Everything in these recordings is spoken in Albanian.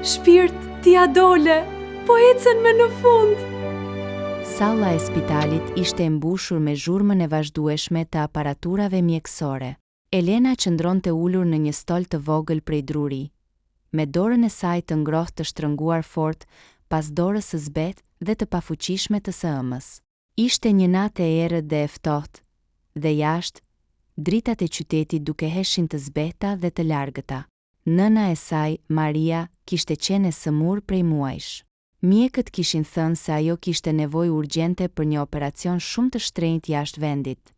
shpirt t'ia dole, po ecën me në fund. Salla e spitalit ishte e mbushur me zhurmën e vazhdueshme të aparaturave mjekësore. Elena qëndronte ulur në një stol të vogël prej druri, me dorën e saj të ngrohtë të shtrënguar fort pas dorës së zbetë dhe të pafuqishme të së-ëmës. Ishte një natë e errët dhe e ftohtë, dhe jashtë, dritat e qytetit duke heshin të zbehta dhe të largëta. Nëna e saj, Maria, kishte qenë e sëmur prej muajsh. Mjekët kishin thënë se ajo kishte nevojë urgjente për një operacion shumë të shtrenjtë jashtë vendit.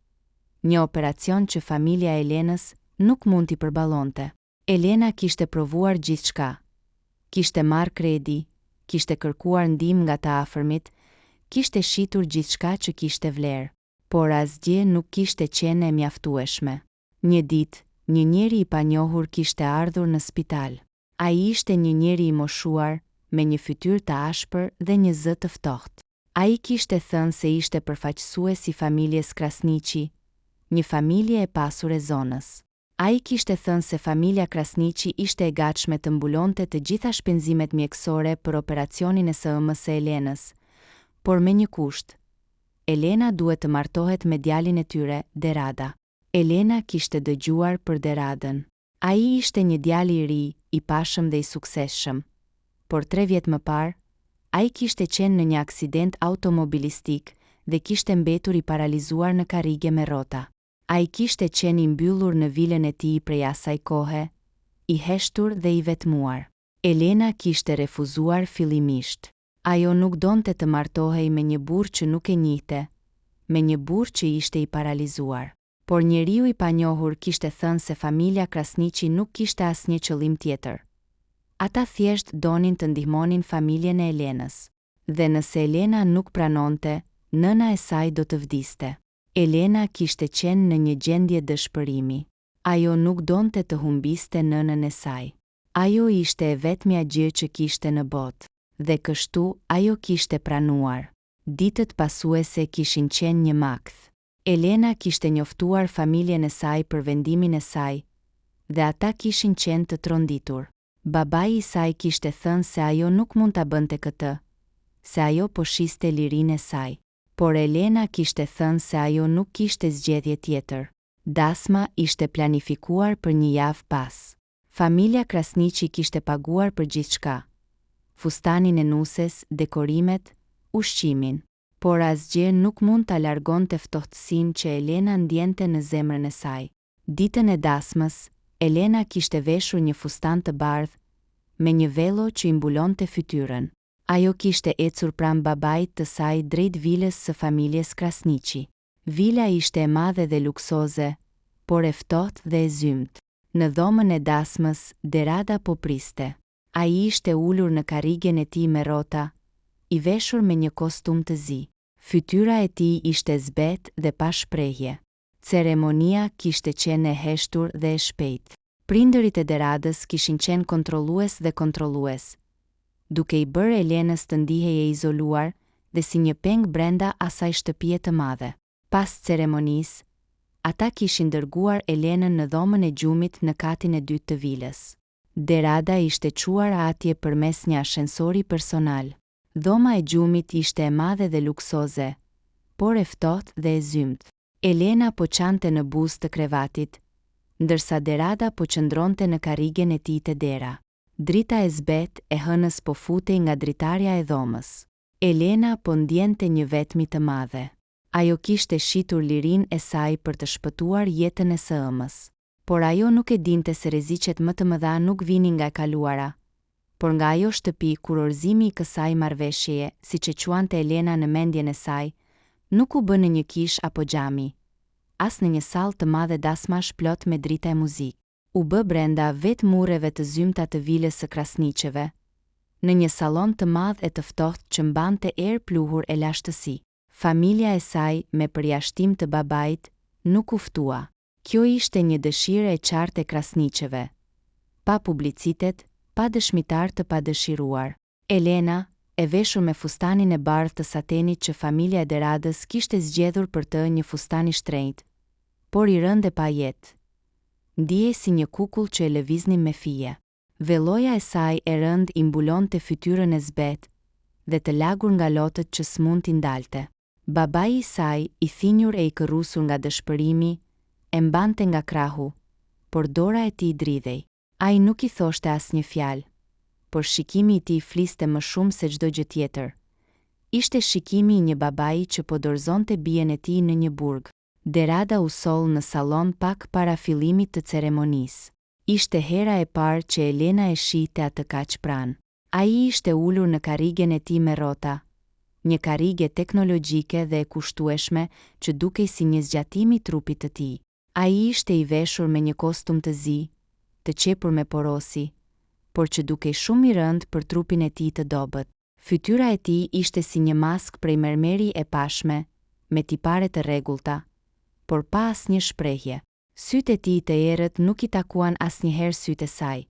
Një operacion që familja e Elenës nuk mund t'i përballonte. Elena kishte provuar gjithçka. Kishte marrë kredi, kishte kërkuar ndihmë nga të afërmit, kishte shitur gjithçka që kishte vlerë, por asgjë nuk kishte qenë e mjaftueshme. Një ditë, një njeri i panjohur kishte ardhur në spital. Ai ishte një njeri i moshuar, me një fytyrë të ashpër dhe një zë të ftohtë. Ai kishte thënë se ishte përfaqësues i familjes Krasniqi, një familje e pasur e zonës. Ai kishte thënë se familja Krasniqi ishte e gatshme të mbulonte të gjitha shpenzimet mjekësore për operacionin e së-ëmës së Elenës, por me një kusht. Elena duhet të martohet me djalin e tyre, Derada. Elena kishte dëgjuar për Deradën. Ai ishte një djalë i ri, i pashëm dhe i suksesshëm. Por 3 vjet më parë, ai kishte qenë në një aksident automobilistik dhe kishte mbetur i paralizuar në karrige me rrota. Ai kishte qenë i mbyllur në vilën e tij prej asaj kohe, i heshtur dhe i vetmuar. Elena kishte refuzuar fillimisht. Ajo nuk donte të martohej me një burr që nuk e njihte, me një burr që ishte i paralizuar. Por njeriu i panjohur kishte thënë se familja Krasniqi nuk kishte asnjë qëllim tjetër. Ata thjesht donin të ndihmonin familjen e Elenës. Dhe nëse Elena nuk pranonte, nëna e saj do të vdiste. Elena kishte qenë në një gjendje dëshpërimi. Ajo nuk donte të humbiste nënën e saj. Ajo ishte e vetmja gjë që kishte në botë. Dhe kështu ajo kishte pranuar. Ditët pasuese kishin qenë një makth. Elena kishte njoftuar familjen e saj për vendimin e saj, dhe ata kishin qenë të tronditur. Babai i saj kishte thënë se ajo nuk mund ta bënte këtë, se ajo po shiste lirinë e saj. Por Elena kishte thënë se ajo nuk kishte zgjedhje tjetër. Dasma ishte planifikuar për një javë pas. Familja Krasniqi kishte paguar për gjithçka. Fustanin e nuses, dekorimet, ushqimin. Por asgjë nuk mund ta largonte ftohtësinë që Elena ndjente në zemrën e saj. Ditën e dasmës, Elena kishte veshur një fustan të bardhë, me një velo që i mbulonte fytyrën. Ajo kishte ecur pranë babait të saj drejt vilës së familjes Krasniqi. Vila ishte e madhe dhe luksoze, por e ftohtë dhe e zymt. Në dhomën e dasmës, Derada po priste. Ai ishte ulur në karrigen e tij me rrota, i veshur me një kostum të zi. Fytyra e tij ishte zbetë dhe pa shprehje. Ceremonia kishte qenë e heshtur dhe e shpejtë. Prindërit e Deradës kishin qenë kontrollues dhe kontrollues, duke i bërë Elenës të ndihej e izoluar dhe si një peng brenda asaj shtëpie të madhe. Pas ceremonisë, ata kishin dërguar Elenën në dhomën e gjumit në katin e dytë të vilës. Derada ishte çuar atje përmes një ashensori personal. Dhoma e gjumit ishte e madhe dhe luksoze, por e ftohtë dhe e zymt. Elena po qante në buzë të krevatit, ndërsa Derada po qëndronte në karrigen e tij të dera. Drita e zbetë e hënës po futej nga dritarja e dhomës. Elena po ndjente një vetmi të madhe. Ajo kishte shitur lirinë e saj për të shpëtuar jetën e së-ëmës. Por ajo nuk e dinte se rreziqet më të mëdha nuk vinin nga e kaluara, por nga ajo shtëpi kur orzimi i kësaj marrëveshjeje, siç e quante Elena në mendjen e saj, nuk u bë në një kish apo xhami, as në një sallë të madhe dasmash plot me drita e muzikë. U bë brenda vetë murreve të zymta të vilës së Krasniqeve, në një sallon të madh e të ftohtë që mbante erë pluhur e lashtësi. Familja e saj, me përjashtim të babait, nuk u ftua. Kjo ishte një dëshirë e qartë e Krasniqeve. Pa publicitet, pa dëshmitar të padëshiruar. Elena, e veshur me fustanin e bardhë të satenit që familja e Deradës kishte zgjedhur për të, një fustan i shtrenjtë, por i rëndë e pa jetë. Ndihej si një kukull që e lëviznin me fije. Velloja e saj e rënd I mbulonte fytyrën e zbet dhe të lagur nga lotët që s'mund t'i ndalte. Babai I saj, I thinjur e I kërrusur nga dëshpërimi, e mbante nga krahu, por dora e tij dridhej. Ai nuk I thoshte asnjë fjalë, por shikimi I tij fliste më shumë se çdo gjë tjetër. Ishte shikimi I një babai që po dorëzonte bien e tij në një burg. Derada u soll në sallon pak para fillimit të ceremonisë. Ishte hera e parë që Elena e shihte atë kaq pranë. Ai ishte ulur në karrigen e tij me rrota, një karrige teknologjike dhe e kushtueshme që dukej si një zgjatim I trupit të tij. Ai ishte I veshur me një kostum të zi, të qepur me porosi, por që dukej shumë I rënd për trupin e tij të dobët. Fytyra e tij ishte si një mask prej mermeri e pashme, me tipare të rregullta, por pa asnjë shprehje. Sytë e tij të errët nuk I takuan asnjëherë sytë e saj.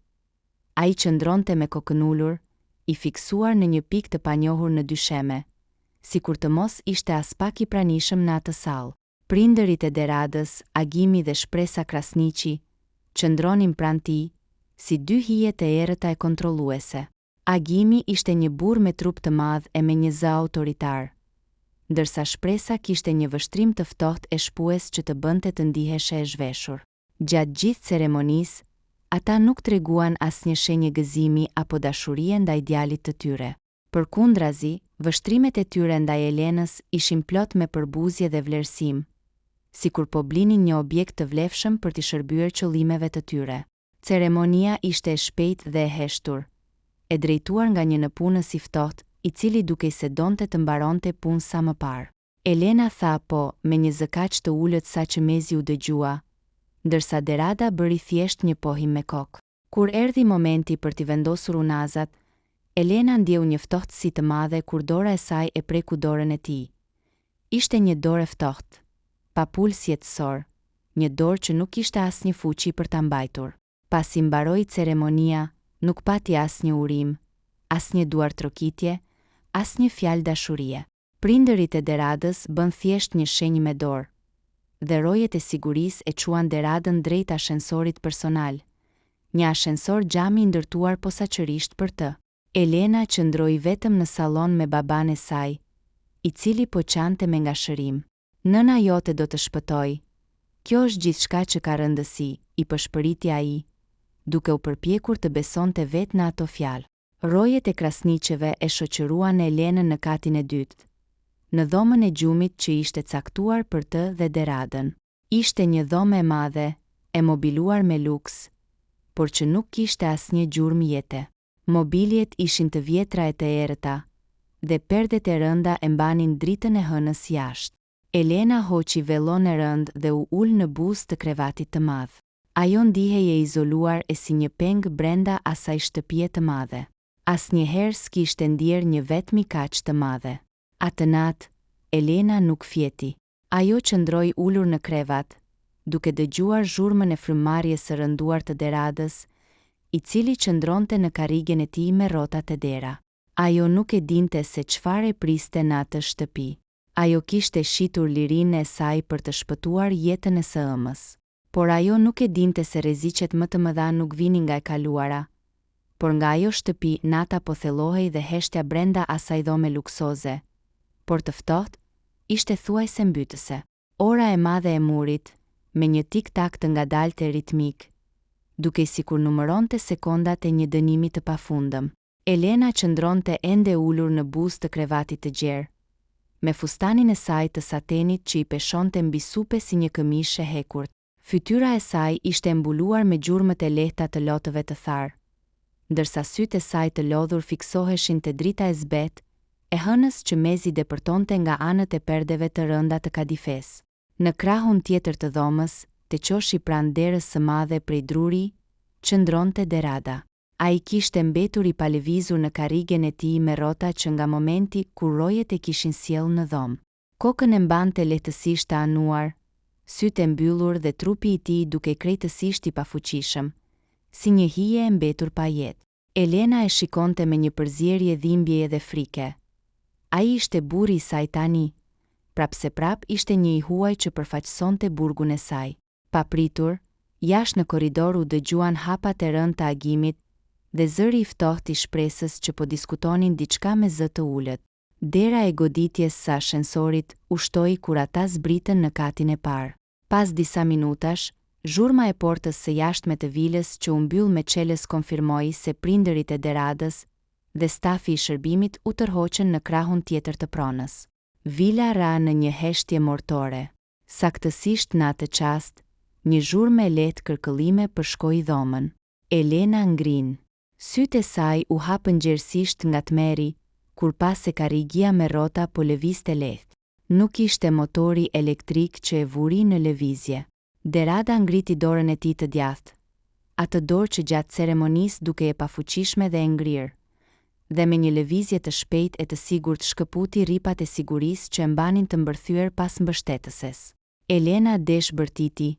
Ai qëndronte me kokën ulur, I fiksuar në një pikë të panjohur në dysheme, sikur të mos ishte as pak I pranishëm në atë sallë. Prindërit e Deradës, Agimi dhe Shpresa Krasniqi, qëndronin pranë tij, si dy hije të errëta e kontrolluese. Agimi ishte një burr me trup të madh e me një zë autoritar, ndërsa Shpresa kishte një vështrim të ftohtë e shpues që të bënte të ndiheshe e zhveshur. Gjatë gjithë ceremonisë, ata nuk treguan asnjë shenjë gëzimi apo dashurie ndaj djalit të tyre. Përkundrazi, vështrimet e tyre ndaj Elenës ishin plot me përbuzje dhe vlerësim, sikur po blinin një objekt të vlefshëm për t'i shërbyer qëllimeve të tyre. Ceremonia ishte e shpejtë dhe e heshtur, e drejtuar nga një nëpunës I ftohtë, I cili dukej se donte të mbaronte punë sa më parë. Elena tha po, me një zë kaq të ulët sa që mezi u dëgjua, ndërsa Derada bëri thjesht një pohim me kokë. Kur erdhi momenti për t'i vendosur unazat, Elena ndjeu një ftohtësi të madhe kur dora e saj e preku dorën e tij. Ishte një dorë e ftohtë, pa puls jetësor, një dorë që nuk kishte asnjë fuqi për ta mbajtur. Pasi mbaroi ceremonia, nuk pati asnjë urim, asnjë duar trokitje, asnjë fjalë dashurie. Prindërit e Deradës bën thjesht një shenjë me dorë, dhe rojet e sigurisë e quan Deradën drejt ashensorit personal, një ashensor xhami I ndërtuar posaçërisht për të. Elena qëndroi vetëm në sallon me baban e saj, I cili po qante me ngashërim. Nëna jote do të shpëtoj. Kjo është gjithçka që ka rëndësi, I pëshpëriti ai, duke u përpjekur të besonte vetë në ato fjalë. Rojet e Krasniqeve e shoqëruan Elenën në katin e dytë, në dhomën e gjumit që ishte caktuar për të dhe Deradën. Ishte një dhomë e madhe, e mobiluar me luks, por që nuk kishte asnjë gjurmë jete. Mobiljet ishin të vjetra e të errëta, dhe perdet e rënda e mbanin dritën e hënës jashtë. Elena hoqi vellon e rënd dhe u ul në buzë të krevatit të madh. Ajo ndihej e izoluar e si një peng brenda asaj shtëpie të madhe. Asnjëherë s'kishte ndier një vetmi kaq të madhe. Atë natë, Elena nuk fjeti. Ajo qëndroi ulur në krevat, duke dëgjuar zhurmën e frymëmarrjes së rënduar të Deradës, I cili qëndronte në karrigen e tij me rrotat e dera. Ajo nuk e dinte se çfarë priste në atë shtëpi. Ajo kishte shitur lirinë e saj për të shpëtuar jetën e së ëmës. Por ajo nuk e dinte se rreziqet më të mëdha nuk vinin nga e kaluara, por nga ajo shtëpi nata po thellohej dhe heshtja brenda asaj dhome luksoze, por të ftohtë, ishte thuajse mbytëse. Ora e madhe e murit, me një tik-tak të ngadalte ritmik, duke sikur numëronte sekondat e një dënimi të pafundëm. Elena qëndronte ende ulur në buzë të krevatit të gjerë, me fustanin e saj të satenit që I peshonte mbi supe si një këmishë e hekurt. Fytyra e saj ishte mbuluar me gjurmët e lehta të lotëve të tharë, ndërsa sytë e saj të lodhur fiksoheshin te drita e zbet, e hënës që mezi depërtonte nga anët e perdeve të rënda të kadifes. Në krahun tjetër të dhomës, te qoshi pranë derës së madhe prej druri, qëndronte Derada. Ai kishte mbetur I palëvizur në karrigen e tij me rrota që nga momenti kur rojet e kishin sjellë në dhomë. Kokën e mbante lehtësisht të anuar, sytë e mbyllur dhe trupi I tij duke krejtësisht I pafuqishëm, si një hije e mbetur pa jetë. Elena e shikonte me një përzierje dhimbjeje dhe frike. Ai ishte burri I saj tani, prapse prap ishte një I huaj që përfaqësonte burgun e saj. Papritur, jashtë në korridor u dëgjuan hapat e rënd të Agimit, dhe zëri i ftohtë i shpresës që po diskutonin diçka me zë të ulët. Dera e goditjes sa ashensorit ushtoi kur ata zbritën në katin e parë. Pas disa minutash, zhurma e portës së jashtme të vilës që u mbyll me çelës konfirmoi se prindërit e Deradës dhe stafi i shërbimit u tërhoqën në krahun tjetër të pronës. Vila ra në një heshtje mortore. Saktësisht në atë çast, një zhurmë e lehtë kërkëllime përshkoi dhomën. Elena ngrin. Sytë e saj u hapën gjerësisht nga tmeri, kur pas se karrigia me rrota po lëvizte lehtë. Nuk ishte motori elektrik që e vuri në lëvizje. Derada ngriti dorën e tij të djathtë. Atë dorë që gjatë ceremonisë duke e pafuqishme dhe e ngrirë. Dhe me një lëvizje të shpejtë e të sigurt shkëputi rripat e sigurisë që e mbanin të mbërthyer pas mbështetëses. Elena desh bërtiti,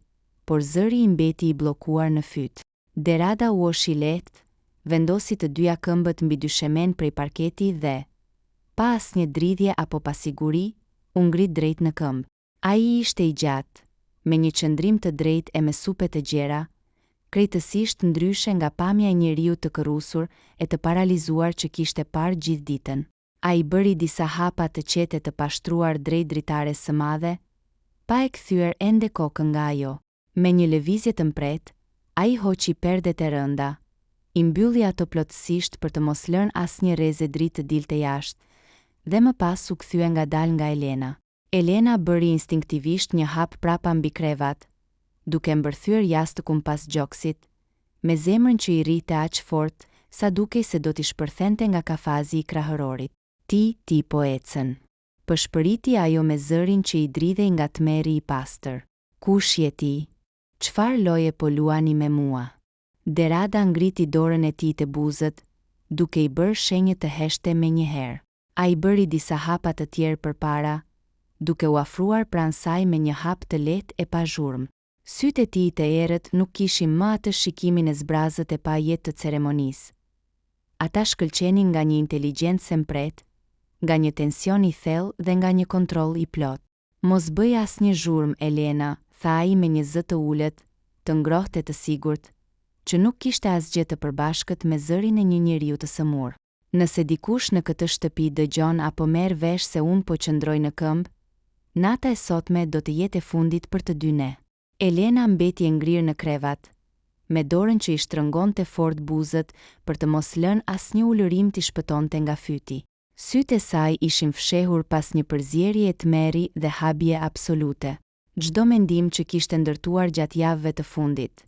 por zëri i mbeti i bllokuar në fyt. Derada u oshi lehtë, vendosi të dyja këmbët mbi dyshemen prej parketi dhe, pa asnjë dridhje apo pasiguri, u ngrit drejt në këmbë. Ai ishte i gjatë, me një qëndrim të drejtë e me supe të gjera, krejtësisht ndryshe nga pamja e njeriu të kërrusur e të paralizuar që kishte parë gjithë ditën. Ai bëri disa hapa të qete të pashtruar drejt dritares së madhe, pa e kthyer ende kokën nga ajo. Me një lëvizje të mpret, ai hoqi perdet e rënda, i mbylli ato plotësisht për të mos lënë asnjë rrezë dritë të dilte jashtë, dhe më pas u kthye ngadalë nga Elena. Elena bëri instinktivisht një hap prapa mbi krevat, duke mbërthyer jashtëkun pas gjoksit, me zemrën që i rrite aq fort sa dukej se do t'i shpërthente nga kafazi i krahërorit. Ti po ecën. Pëshpëriti ajo me zërin që i dridhej nga tmeri i pastër. Kush je ti? Çfarë loje po luani me mua? Derada ngriti dorën e tij të buzët, duke i bërë shenjë të heshte me një herë. Ai bëri disa hapa të tjerë përpara, duke u afruar pranë saj me një hap të lehtë e pa zhurmë. Sytë e tij të errët nuk kishin më atë shikimin e zbrazët e pa jetë të ceremonisë. Ata shkëlqenin nga një inteligjencë e mpret, nga një tension i thellë dhe nga një kontroll i plot. Mos bëj asnjë zhurmë, Elena, tha ai me një zë të ulët, të ngrohtë e të sigurt, që nuk kishte asgjë të përbashkët me zërin e një njeriu të sëmurë. Nëse dikush në këtë shtëpi dëgjon apo merr vesh se unë po qëndroj në këmbë, nata e sotme do të jetë e fundit për të dy ne. Elena mbeti e ngrirë në krevat, me dorën që i shtrëngonte fort buzët për të mos lënë asnjë ulërim t'i shpëtonte nga fyti. Sytë e saj ishin fshehur pas një përzierje e tmeri dhe habje absolute. Çdo mendim që kishte ndërtuar gjatë javëve të fundit,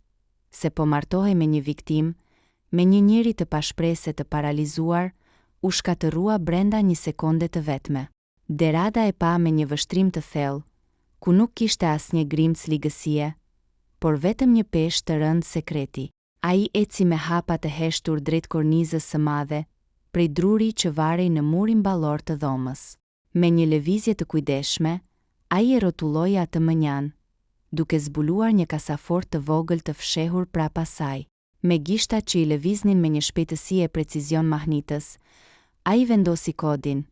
se po martohej me një viktim, me një njeri të pashpresë të paralizuar, u shkatërrua brenda një sekonde të vetme. Derada e pa me një vështrim të thellë, ku nuk kishte asnjë grimc ligësie, por vetëm një peshë të rëndë sekreti. Ai eci me hapa të heshtur drejt kornizës së madhe, prej druri që varej në murin ballor të dhomës. Me një lëvizje të kujdesshme, ai e rrotulloi atë mënjan, duke zbuluar një kasafort të vogël të fshehur prapa saj. Me gishtat që i lëviznin me një shpejtësi e precizion mahnitës, ai vendosi kodin,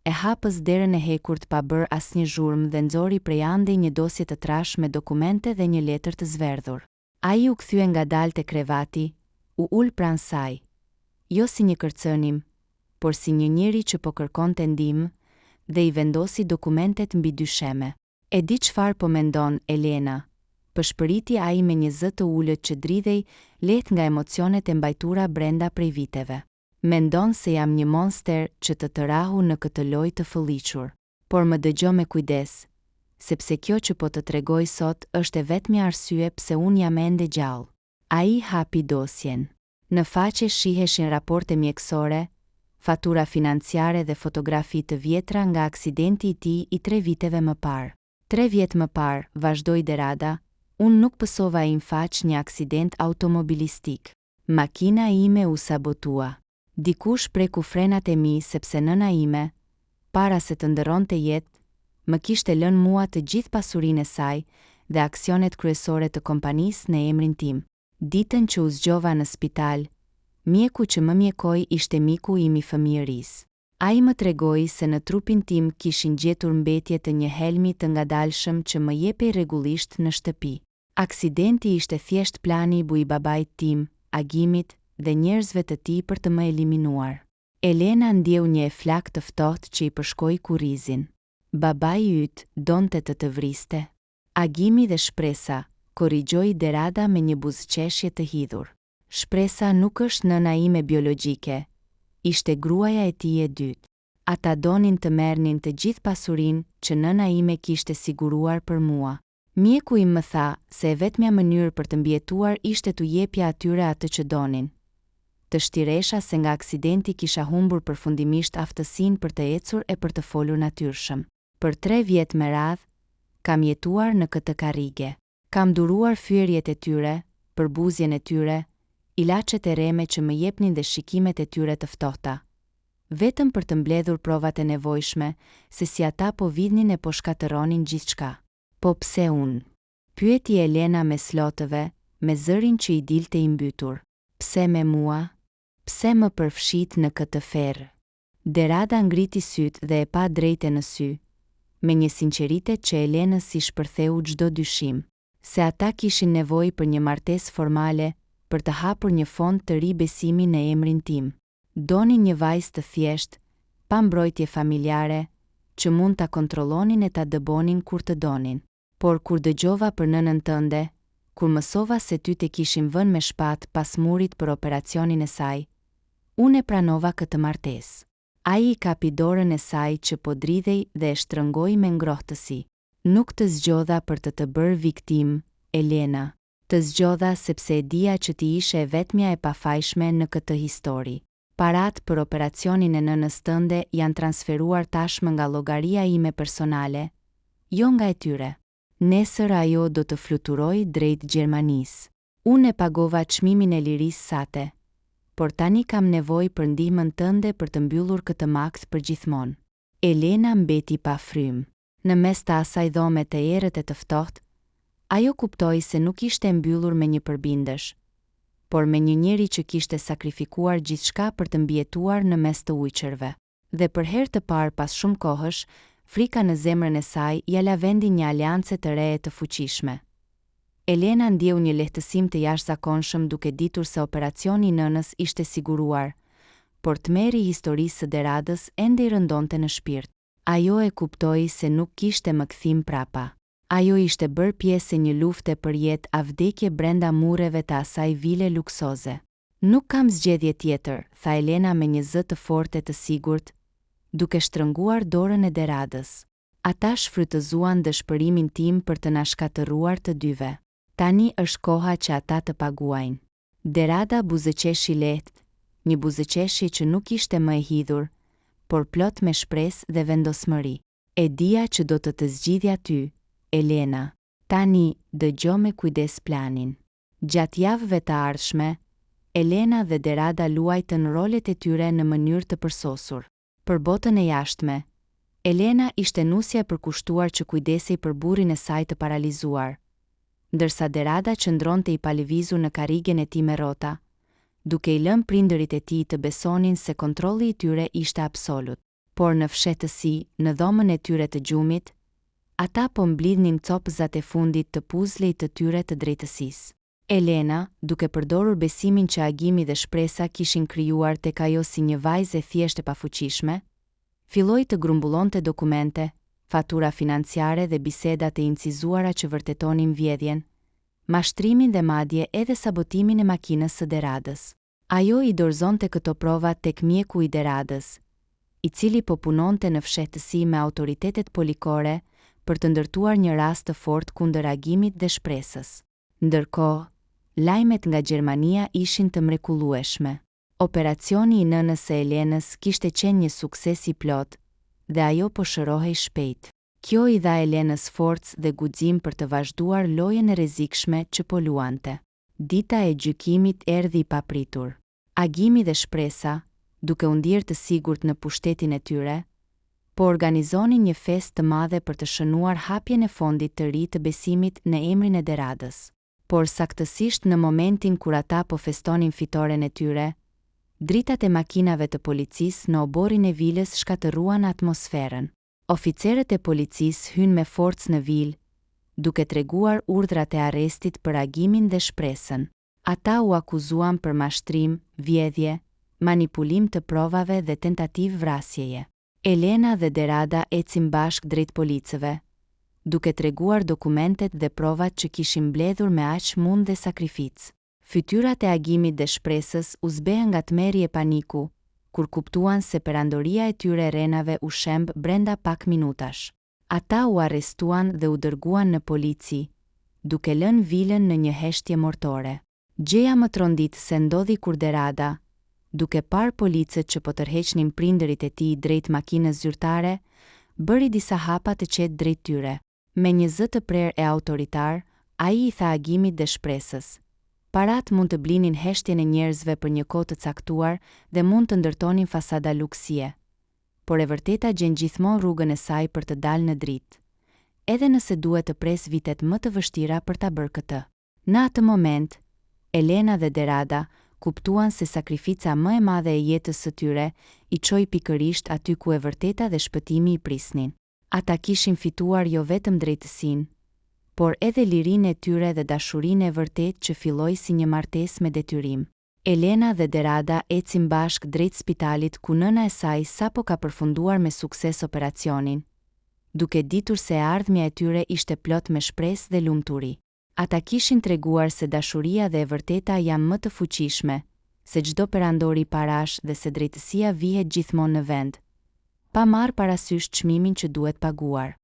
e hapës derën e hekurt pa bërë asnjë zhurmë dhe nxori prej andej një dosje të trash me dokumente dhe një letër të zverdhur. Ai u kthye ngadalë te krevati, u ul pranë saj, jo si një kërcënim, por si një njeri që po kërkonte ndihmë, dhe i vendosi dokumentet mbi dysheme. E di çfarë po mendon, Elena? Pëshpëriti ai me një zë të ulët që dridhej lehtë nga emocionet e mbajtura brenda prej viteve. Mendon se jam një monster që të rahu në këtë lojë të fëlliqur. Por më dëgjo me kujdes, sepse kjo që po të tregoj sot është e vetmi arsye pse unë jam ende gjallë. Ai hapi dosjen. Në faqe shiheshin raporte mjekësore, fatura financiare dhe fotografi të vjetra nga aksidenti i tij i 3 viteve më parë. 3 vjet më parë, vazhdoi Derada, unë nuk pësova i mfaq një aksident automobilistik. Makina ime u sabotua. Dikush preku frenat e mi sepse nëna ime, para se të ndërronte jetë, më kishte lënë mua të gjithë pasurinë e saj dhe aksionet kryesore të kompanisë në emrin tim. Ditën që u zgjova në spital, mjeku që më mjekoi ishte miku im i fëmijërisë. Ai më tregoi se në trupin tim kishin gjetur mbetje të një helmi të ngadalshëm që më jepej rregullisht në shtëpi. Aksidenti ishte thjesht plani i bujbabait tim, agimit, dhe njerëzve të tij për të më eliminuar. Elena ndjeu një flak të ftohtë që i përshkoi kurrizin. Babai yt donte të vriste. Agimi dhe Shpresa, korrigjoi Derada me një buzëqeshje të hidhur. Shpresa nuk është nëna ime biologjike, ishte gruaja e tij e dytë. Ata donin të merrnin të gjithë pasurinë që nëna ime kishte siguruar për mua. Mjeku im më tha se e vetmja mënyrë për të mbijetuar ishte t'u jepja atyre atë që donin. Të shtiresha se nga aksidenti kisha humbur përfundimisht aftësinë për të ecur e për të folur natyrshëm. Për 3 vjet me radhë, kam jetuar në këtë karrige. Kam duruar fyerjet e tyre, përbuzjen e tyre, ilaçet e reme që më jepnin dhe shikimet e tyre të ftohta. Vetëm për të mbledhur provat e nevojshme, se si ata po vidhnin e po shkatëronin gjithçka. Po pse unë? Pyeti Elena me slotëve, me zërin që i dilte i mbytur. Pse me mua? Pse më përfshit në këtë ferë? Derada ngriti sytë dhe e pa drejte në sy, me një sinqeritet që Elenës si shpërtheu çdo dyshim, se ata kishin nevojë për një martesë formale, për të hapur një fond të ri besimi në emrin tim. Donin një vajzë të thjeshtë, pa mbrojtje familjare, që mund ta kontrollonin e ta dëbonin kur të donin. Por kur dëgjova për nënën tënde, kur mësova se ty te kishin vënë me shpatë pas murit për operacionin e saj, unë e pranova këtë martesë. Ai i kapi dorën e saj që po dridhej dhe e shtrëngoi me ngrohtësi. Nuk të zgjodha për të bërë viktim, Elena. Të zgjodha sepse e dija që ti ishe e vetmja e pafajshme në këtë histori. Parat për operacionin e nënës tënde janë transferuar tashmë nga llogaria ime personale, jo nga e tyre. Nesër ajo do të fluturoj drejt Gjermanisë. Unë e pagova çmimin e lirisë sate, por tani kam nevojë për ndihmën tënde për të mbyllur këtë makt për gjithmonë. Elena mbeti pa frymë. Në mes të asaj dhome të errët e të ftohtë, ajo kuptoi se nuk ishte mbyllur me një përbindësh, por me një njeri që kishte sakrifikuar gjithçka për të mbijetuar në mes të ujqërve. Dhe për herë të parë pas shumë kohësh, frika në zemrën e saj ja la vendin një aleance të re e të fuqishme. Elena ndjeu një lehtësim të jashtëzakonshëm duke ditur se operacioni i nënës ishte siguruar, por tmerri i historisë së Deradës ende i rëndonte në shpirt. Ajo e kuptoi se nuk kishte më kthim prapa. Ajo ishte bërë pjesë e një lufte për jetë a vdekje brenda mureve të asaj vile luksoze. Nuk kam zgjedhje tjetër, tha Elena me një zë të fortë e të sigurt, duke shtrënguar dorën e Deradës. Ata shfrytëzuan dëshpërimin tim për të na shkatëruar të dyve. Tani është koha që ata të paguajnë. Derada buzëqeshi lehtë, një buzëqeshje që nuk ishte më e hidhur, por plot me shpresë dhe vendosmëri. E dija që do të zgjidhja ty, Elena. Tani dëgjo me kujdes planin. Gjatë javëve të ardhshme, Elena dhe Derada luajtën rolet e tyre në mënyrë të përsosur. Për botën e jashtme, Elena ishte nusja e përkushtuar që kujdesej për burrin e saj të paralizuar, ndërsa Derada qëndronte i palëvizur në karrigen e tij me rrota, duke i lënë prindërit e tij të besonin se kontrolli i tyre ishte absolut. Por në fshehtësi, në dhomën e tyre të gjumit, ata po mblidhnin copëzat e fundit të puzlejt të tyre të drejtësisë. Elena, duke përdorur besimin që Agimi dhe Shpresa kishin krijuar tek ajo si një vajzë e thjeshtë e pafuqishme, filloi të grumbullonte dokumente, fatura financiare dhe bisedat e incizuara që vërtetonin vjedhjen, mashtrimin dhe madje edhe sabotimin e makinës së Deradës. Ajo i dorëzonte këto prova tek mjeku i Deradës, i cili po punonte në fshehtësi me autoritetet polikore për të ndërtuar një rast të fortë kundër Agimit dhe Shpresës. Ndërkohë, lajmet nga Gjermania ishin të mrekullueshme. Operacioni i nënës së Elenës kishte qenë një sukses i plot, dhe ajo po shërohej shpejt. Kjo i dha Elenës forcë dhe guxim për të vazhduar lojën e rrezikshme që po luante. Dita e gjykimit erdhi i papritur. Agimi dhe Shpresa, duke u ndier të sigurt në pushtetin e tyre, po organizonin një festë të madhe për të shënuar hapjen e fondit të ri të besimit në emrin e Deradës. Por saktësisht në momentin kur ata po festonin fitoren e tyre, dritat e makinave të policisë në oborin e vilës shkatëruan atmosferën. Oficerët e policisë hynë me forcë në vilë, duke treguar urdhrat e arrestit për Agimin dhe Shpresën. Ata u akuzuan për mashtrim, vjedhje, manipulim të provave dhe tentativë vrasjeje. Elena dhe Derada ecin bashk drejt policëve, duke treguar dokumentet dhe provat që kishin mbledhur me aq mund dhe sakrificë. Fytyrat e agimit dhe shpresës u zbehen nga tmerri e paniku, kur kuptuan se perandoria e tyre renave u shemb brenda pak minutash. Ata u arrestuan dhe u dërguan në polici, duke lënë vilën në një heshtje mortore. Gjëja më trondit se ndodhi kur Derada, duke parë policët që po tërheqnin prindërit e tij drejt makinës zyrtare, bëri disa hapa të qetë drejt tyre. Me një zë të prerë e autoritar, ai I tha agimit dhe shpresës: parat mund të blinin heshtjen e njerëzve për një kohë të caktuar dhe mund të ndërtonin fasada luksie, por e vërteta gjen gjithmonë rrugën e saj për të dalë në dritë, edhe nëse duhet të pres vitet më të vështira për ta bërë këtë. Në atë moment, Elena dhe Derada kuptuan se sakrifica më e madhe e jetës së tyre I çoi pikërisht aty ku e vërteta dhe shpëtimi I prisnin. Ata kishin fituar jo vetëm drejtësinë, por edhe lirinë e tyre dhe dashurinë e vërtetë që filloi si një martesë me detyrim. Elena dhe Derada ecin bashk drejt spitalit ku nëna e saj sapo ka përfunduar me sukses operacionin, duke ditur se ardhmja e tyre ishte plot me shpresë dhe lumturi. Ata kishin treguar se dashuria dhe e vërteta janë më të fuqishme, se çdo perandori I parash dhe se drejtësia vihet gjithmonë në vend, pa marrë parasysh çmimin që duhet paguar.